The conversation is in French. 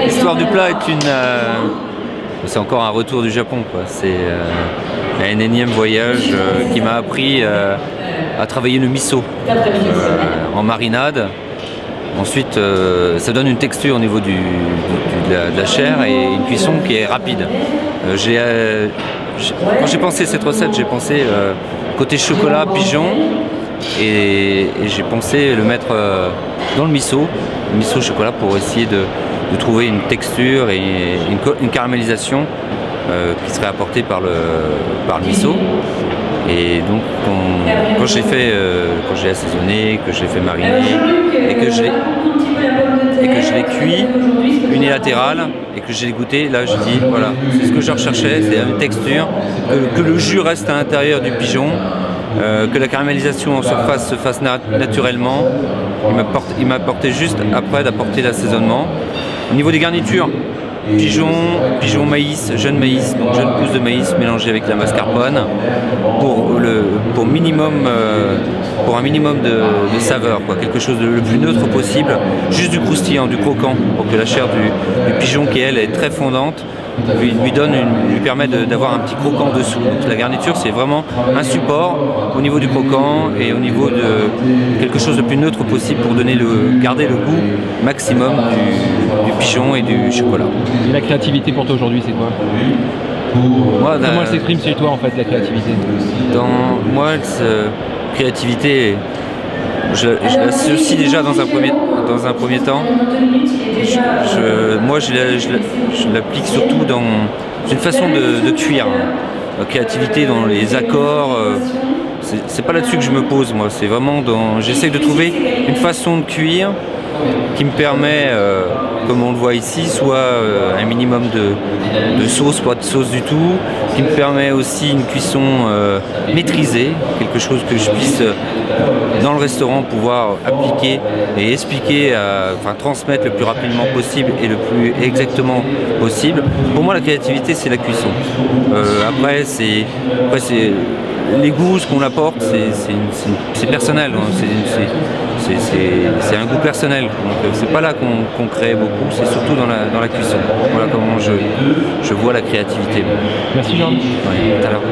L'histoire du plat est c'est encore un retour du Japon, quoi. C'est un énième voyage qui m'a appris à travailler le miso en marinade. Ensuite, ça donne une texture au niveau de la chair et une cuisson qui est rapide. Quand j'ai pensé cette recette, j'ai pensé côté chocolat, pigeon, et j'ai pensé le mettre dans le miso chocolat, pour essayer de trouver une texture et une caramélisation qui serait apportée par le miso. Et donc quand j'ai assaisonné, que je l'ai fait mariner et que je l'ai cuit unilatéral et que j'ai goûté, là je dis voilà, c'est ce que je recherchais, c'est une texture, que le jus reste à l'intérieur du pigeon, que la caramélisation en surface se fasse naturellement. Il m'a apporté juste après d'apporter l'assaisonnement. Au niveau des garnitures, pigeon maïs, jeune maïs, donc jeune pousse de maïs mélangée avec la mascarpone pour un minimum de saveur, quoi. Quelque chose de le plus neutre possible, juste du croustillant, du croquant, pour que la chair du pigeon, qui elle est très fondante, lui permet d'avoir un petit croquant dessous. Donc la garniture, c'est vraiment un support au niveau du croquant et au niveau de quelque chose de plus neutre possible pour garder le goût maximum du pigeon et du chocolat. Et la créativité pour toi aujourd'hui, c'est quoi? Comment elle s'exprime chez toi, en fait, la créativité? Moi, créativité, je l'associe déjà dans un premier temps. Moi, je l'applique surtout dans une façon de cuire. La créativité dans les accords, c'est pas là-dessus que je me pose, moi. C'est vraiment j'essaie de trouver une façon de cuire qui me permet, comme on le voit ici, soit un minimum de sauce, pas de sauce du tout, qui me permet aussi une cuisson maîtrisée, quelque chose que je puisse, dans le restaurant, pouvoir appliquer et expliquer, transmettre le plus rapidement possible et le plus exactement possible. Pour moi, la créativité, c'est la cuisson. Après, c'est les goûts, ce qu'on apporte, c'est personnel, c'est un goût personnel. Donc c'est pas là qu'on crée beaucoup, c'est surtout dans la cuisson. Voilà comment je vois la créativité. Merci Jean. Ouais, tout à l'heure.